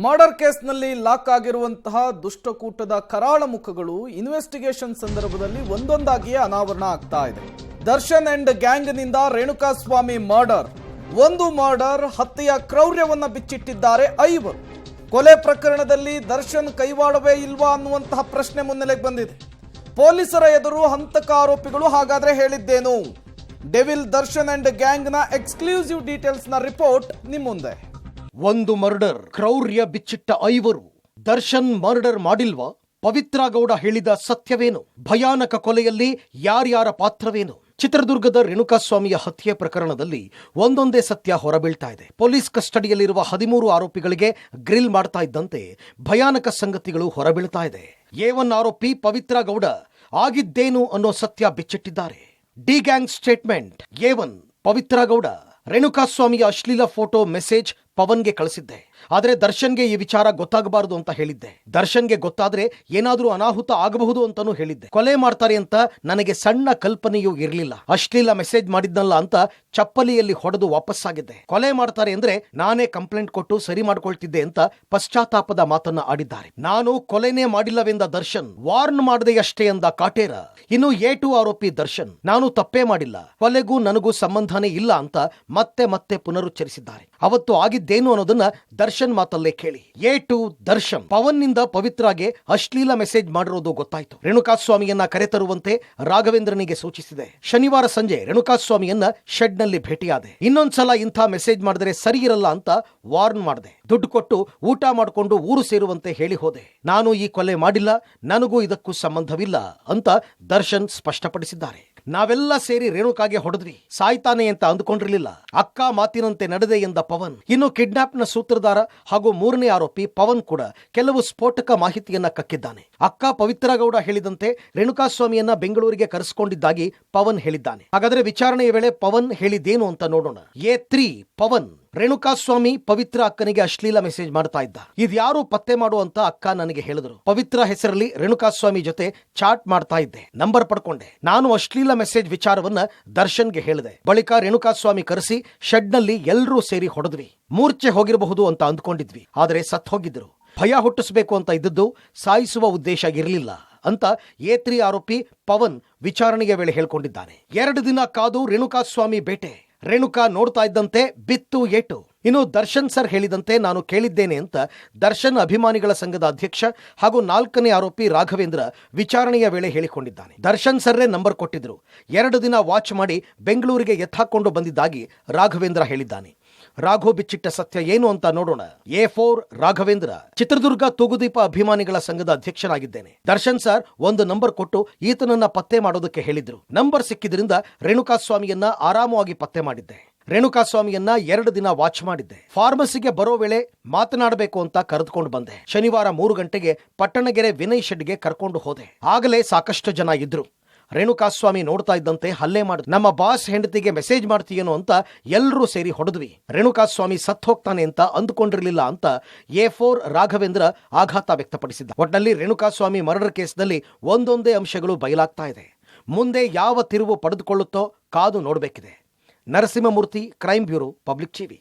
Murder ಕೇಸ್ನಲ್ಲಿ lock ಆಗಿರುವಂತಹ ದುಷ್ಟಕೂಟದ ಕರಾಳ ಮುಖಗಳು ಇನ್ವೆಸ್ಟಿಗೇಷನ್ ಸಂದರ್ಭದಲ್ಲಿ ಒಂದೊಂದಾಗಿಯೇ ಅನಾವರಣ ಆಗ್ತಾ ಇದೆ. ದರ್ಶನ್ ಅಂಡ್ ಗ್ಯಾಂಗ್ನಿಂದ ರೇಣುಕಾಸ್ವಾಮಿ ಮರ್ಡರ್, ಒಂದು ಮರ್ಡರ್ ಹತ್ಯೆಯ ಕ್ರೌರ್ಯವನ್ನ ಬಿಚ್ಚಿಟ್ಟಿದ್ದಾರೆ ಐವರು. ಕೊಲೆ ಪ್ರಕರಣದಲ್ಲಿ ದರ್ಶನ್ ಕೈವಾಡವೇ ಇಲ್ವಾ ಅನ್ನುವಂತಹ ಪ್ರಶ್ನೆ ಮುನ್ನೆಲೆಗೆ ಬಂದಿದೆ. ಪೊಲೀಸರ ಎದುರು ಹಂತಕ ಆರೋಪಿಗಳು ಹಾಗಾದ್ರೆ ಹೇಳಿದ್ದೇನು? ಡೆವಿಲ್ ದರ್ಶನ್ ಅಂಡ್ ಗ್ಯಾಂಗ್ನ ಎಕ್ಸ್ಕ್ಲೂಸಿವ್ ಡೀಟೇಲ್ಸ್ ನ ರಿಪೋರ್ಟ್ ನಿಮ್ಮ ಮುಂದೆ. ಒಂದು ಮರ್ಡರ್, ಕ್ರೌರ್ಯ ಬಿಚ್ಚಿಟ್ಟ ಐವರು. ದರ್ಶನ್ ಮರ್ಡರ್ ಮಾಡಿಲ್ವಾ? ಪವಿತ್ರ ಗೌಡ ಹೇಳಿದ ಸತ್ಯವೇನು? ಭಯಾನಕ ಕೊಲೆಯಲ್ಲಿ ಯಾರ್ಯಾರ ಪಾತ್ರವೇನು? ಚಿತ್ರದುರ್ಗದ ರೇಣುಕಾಸ್ವಾಮಿಯ ಹತ್ಯೆ ಪ್ರಕರಣದಲ್ಲಿ ಒಂದೊಂದೇ ಸತ್ಯ ಹೊರಬೀಳ್ತಾ ಇದೆ. ಪೊಲೀಸ್ ಕಸ್ಟಡಿಯಲ್ಲಿರುವ 13 ಆರೋಪಿಗಳಿಗೆ ಗ್ರಿಲ್ ಮಾಡ್ತಾ ಇದ್ದಂತೆ ಭಯಾನಕ ಸಂಗತಿಗಳು ಹೊರಬೀಳ್ತಾ ಇದೆ. A1 ಆರೋಪಿ ಪವಿತ್ರ ಗೌಡ ಆಗಿದ್ದೇನು ಅನ್ನೋ ಸತ್ಯ ಬಿಚ್ಚಿಟ್ಟಿದ್ದಾರೆ. D gang statement. A1 Pavithra Gowda ರೇಣುಕಾಸ್ವಾಮಿಯ ಅಶ್ಲೀಲ ಫೋಟೋ ಮೆಸೇಜ್ ಪವನ್ಗೆ ಕಳಿಸಿದ್ದೆ. ಆದರೆ ದರ್ಶನ್ಗೆ ಈ ವಿಚಾರ ಗೊತ್ತಾಗಬಾರದು ಅಂತ ಹೇಳಿದ್ದೆ. ದರ್ಶನ್ಗೆ ಗೊತ್ತಾದ್ರೆ ಏನಾದ್ರೂ ಅನಾಹುತ ಆಗಬಹುದು ಅಂತಾನೂ ಹೇಳಿದ್ದೆ. ಕೊಲೆ ಮಾಡ್ತಾರೆ ಅಂತ ನನಗೆ ಸಣ್ಣ ಕಲ್ಪನೆಯೂ ಇರಲಿಲ್ಲ. ಅಶ್ಲೀಲ ಮೆಸೇಜ್ ಮಾಡಿದ್ನಲ್ಲ ಅಂತ ಚಪ್ಪಲಿಯಲ್ಲಿ ಹೊಡೆದು ವಾಪಸ್ಸಾಗಿದ್ದೆ. ಕೊಲೆ ಮಾಡ್ತಾರೆ ಅಂದ್ರೆ ನಾನೇ ಕಂಪ್ಲೇಂಟ್ ಕೊಟ್ಟು ಸರಿ ಮಾಡ್ಕೊಳ್ತಿದ್ದೆ ಅಂತ ಪಶ್ಚಾತ್ತಾಪದ ಮಾತನ್ನ ಆಡಿದ್ದಾರೆ. ನಾನು ಕೊಲೆನೇ ಮಾಡಿಲ್ಲವೆಂದ ದರ್ಶನ್, ವಾರ್ನ್ ಮಾಡದೆಯಷ್ಟೇ ಎಂದ ಕಾಟೇರ. ಇನ್ನು A2 ಆರೋಪಿ ದರ್ಶನ್, ನಾನು ತಪ್ಪೇ ಮಾಡಿಲ್ಲ, ಕೊಲೆಗೂ ನನಗೂ ಸಂಬಂಧನೇ ಇಲ್ಲ ಅಂತ ಮತ್ತೆ ಮತ್ತೆ ಪುನರುಚ್ಚರಿಸಿದ್ದಾರೆ. ಅವತ್ತು ಆಗಿದ್ದೇನು ಅನ್ನೋದನ್ನ ದರ್ಶನ್ ಮಾತಲ್ಲೇ ಕೇಳಿ. A2 ದರ್ಶನ್ ಪವನ್ ನಿಂದ ಪವಿತ್ರಾಗೆ ಅಶ್ಲೀಲ ಮೆಸೇಜ್ ಮಾಡಿರೋದು ಗೊತ್ತಾಯ್ತು. ರೇಣುಕಾಸ್ವಾಮಿಯನ್ನ ಕರೆತರುವಂತೆ ರಾಘವೇಂದ್ರನಿಗೆ ಸೂಚಿಸಿದೆ. ಶನಿವಾರ ಸಂಜೆ ರೇಣುಕಾಸ್ವಾಮಿಯನ್ನ ಶೆಡ್ ನಲ್ಲಿ ಭೇಟಿಯಾದೆ. ಇನ್ನೊಂದ್ಸಲ ಇಂಥ ಮೆಸೇಜ್ ಮಾಡಿದ್ರೆ ಸರಿ ಇರಲ್ಲ ಅಂತ ವಾರ್ನ್ ಮಾಡಿದೆ. ದುಡ್ಡು ಕೊಟ್ಟು ಊಟ ಮಾಡಿಕೊಂಡು ಊರು ಸೇರುವಂತೆ ಹೇಳಿ ಹೋದೆ. ನಾನು ಈ ಕೊಲೆ ಮಾಡಿಲ್ಲ, ನನಗೂ ಇದಕ್ಕೂ ಸಂಬಂಧವಿಲ್ಲ ಅಂತ ದರ್ಶನ್ ಸ್ಪಷ್ಟಪಡಿಸಿದ್ದಾರೆ. ನಾವೆಲ್ಲ ಸೇರಿ ರೇಣುಕಾಗೆ ಹೊಡೆದ್ವಿ, ಸಾಯ್ತಾನೆ ಅಂತ ಅಂದುಕೊಂಡಿರಲಿಲ್ಲ, ಅಕ್ಕ ಮಾತಿನಂತೆ ನಡೆದೆ ಎಂದ ಪವನ್. ಇನ್ನು ಕಿಡ್ನಾಪ್ನ ಸೂತ್ರಧಾರ ಹಾಗೂ 3ನೇ ಆರೋಪಿ ಪವನ್ ಕೂಡ ಕೆಲವು ಸ್ಫೋಟಕ ಮಾಹಿತಿಯನ್ನ ಕಕ್ಕಿದ್ದಾನೆ. ಅಕ್ಕ ಪವಿತ್ರ ಗೌಡ ಹೇಳಿದಂತೆ ರೇಣುಕಾಸ್ವಾಮಿಯನ್ನ ಬೆಂಗಳೂರಿಗೆ ಕರೆಸಿಕೊಂಡಿದ್ದಾಗಿ ಪವನ್ ಹೇಳಿದ್ದಾನೆ. ಹಾಗಾದ್ರೆ ವಿಚಾರಣೆಯ ವೇಳೆ ಪವನ್ ಹೇಳಿದ್ದೇನು ಅಂತ ನೋಡೋಣ. A3 ಪವನ್ ರೇಣುಕಾಸ್ವಾಮಿ ಪವಿತ್ರ ಅಕ್ಕನಿಗೆ ಅಶ್ಲೀಲ ಮೆಸೇಜ್ ಮಾಡ್ತಾ ಇದ್ದ. ಇದ್ಯಾರು ಪತ್ತೆ ಮಾಡುವಂತ ಅಕ್ಕ ನನಗೆ ಹೇಳಿದ್ರು. ಪವಿತ್ರ ಹೆಸರಲ್ಲಿ ರೇಣುಕಾಸ್ವಾಮಿ ಜೊತೆ ಚಾಟ್ ಮಾಡ್ತಾ ಇದ್ದೆ, ನಂಬರ್ ಪಡ್ಕೊಂಡೆ. ನಾನು ಅಶ್ಲೀಲ ಮೆಸೇಜ್ ವಿಚಾರವನ್ನ ದರ್ಶನ್ಗೆ ಹೇಳಿದೆ. ಬಳಿಕ ರೇಣುಕಾಸ್ವಾಮಿ ಕರೆಸಿ ಶೆಡ್ ನಲ್ಲಿ ಎಲ್ಲರೂ ಸೇರಿ ಹೊಡೆದ್ವಿ. ಮೂರ್ಛೆ ಹೋಗಿರಬಹುದು ಅಂತ ಅಂದ್ಕೊಂಡಿದ್ವಿ, ಆದ್ರೆ ಸತ್ ಹೋಗಿದ್ರು. ಭಯ ಹುಟ್ಟಿಸಬೇಕು ಅಂತ ಇದ್ದದ್ದು, ಸಾಯಿಸುವ ಉದ್ದೇಶ ಇರಲಿಲ್ಲ ಅಂತ A3 ಆರೋಪಿ ಪವನ್ ವಿಚಾರಣೆಯ ವೇಳೆ ಹೇಳ್ಕೊಂಡಿದ್ದಾನೆ. 2 ದಿನ ಕಾದು ರೇಣುಕಾಸ್ವಾಮಿ ಬೇಟೆ. ರೇಣುಕಾ ನೋಡ್ತಾ ಇದ್ದಂತೆ ಬಿತ್ತು ಏಟು. ಇನ್ನು ದರ್ಶನ್ ಸರ್ ಹೇಳಿದಂತೆ ನಾನು ಕೇಳಿದ್ದೇನೆ ಅಂತ ದರ್ಶನ್ ಅಭಿಮಾನಿಗಳ ಸಂಘದ ಅಧ್ಯಕ್ಷ ಹಾಗೂ 4ನೇ ಆರೋಪಿ ರಾಘವೇಂದ್ರ ವಿಚಾರಣೆಯ ವೇಳೆ ಹೇಳಿಕೊಂಡಿದ್ದಾನೆ. ದರ್ಶನ್ ಸರ್ರೇ ನಂಬರ್ ಕೊಟ್ಟಿದ್ರು. 2 ದಿನ ವಾಚ್ ಮಾಡಿ ಬೆಂಗಳೂರಿಗೆ ಎತ್ತಾಕೊಂಡು ಬಂದಿದ್ದಾಗಿ ರಾಘವೇಂದ್ರ ಹೇಳಿದ್ದಾನೆ. ರಾಘು ಬಿಚ್ಚಿಟ್ಟ ಸತ್ಯ ಏನು ಅಂತ ನೋಡೋಣ. A4 ರಾಘವೇಂದ್ರ, ಚಿತ್ರದುರ್ಗ ತೂಗುದೀಪ ಅಭಿಮಾನಿಗಳ ಸಂಘದ ಅಧ್ಯಕ್ಷನಾಗಿದ್ದೇನೆ. ದರ್ಶನ್ ಸರ್ ಒಂದು ನಂಬರ್ ಕೊಟ್ಟು ಈತನನ್ನ ಪತ್ತೆ ಮಾಡೋದಕ್ಕೆ ಹೇಳಿದ್ರು. ನಂಬರ್ ಸಿಕ್ಕಿದ್ರಿಂದ ರೇಣುಕಾಸ್ವಾಮಿಯನ್ನ ಆರಾಮವಾಗಿ ಪತ್ತೆ ಮಾಡಿದ್ದೆ. ರೇಣುಕಾಸ್ವಾಮಿಯನ್ನ 2 ದಿನ ವಾಚ್ ಮಾಡಿದ್ದೆ. ಫಾರ್ಮಸಿಗೆ ಬರೋ ವೇಳೆ ಮಾತನಾಡಬೇಕು ಅಂತ ಕರೆದುಕೊಂಡು ಬಂದೆ. ಶನಿವಾರ 3 ಗಂಟೆಗೆ ಪಟ್ಟಣಗೆರೆ ವಿನಯ್ ಶೆಡ್ಗೆ ಕರ್ಕೊಂಡು ಹೋದೆ. ಆಗಲೇ ಸಾಕಷ್ಟು ಜನ ಇದ್ರು. ರೇಣುಕಾಸ್ವಾಮಿ ನೋಡ್ತಾ ಇದ್ದಂತೆ ಹಲ್ಲೆ ಮಾಡಿದ್ರು. ನಮ್ಮ ಬಾಸ್ ಹೆಂಡತಿಗೆ ಮೆಸೇಜ್ ಮಾಡ್ತೀಯೇನೋ ಅಂತ ಎಲ್ಲರೂ ಸೇರಿ ಹೊಡೆದ್ವಿ. ರೇಣುಕಾಸ್ವಾಮಿ ಸತ್ ಹೋಗ್ತಾನೆ ಅಂತ ಅಂದುಕೊಂಡಿರಲಿಲ್ಲ ಅಂತ A4 ರಾಘವೇಂದ್ರ ಆಘಾತ ವ್ಯಕ್ತಪಡಿಸಿದ್ದ. ಒಟ್ಟಲ್ಲಿ ರೇಣುಕಾಸ್ವಾಮಿ ಮರ್ಡರ್ ಕೇಸ್ನಲ್ಲಿ ಒಂದೊಂದೇ ಅಂಶಗಳು ಬಯಲಾಗ್ತಾ ಇದೆ. ಮುಂದೆ ಯಾವ ತಿರುವು ಪಡೆದುಕೊಳ್ಳುತ್ತೋ ಕಾದು ನೋಡಬೇಕಿದೆ. Narasimhamurthy, crime bureau, public TV.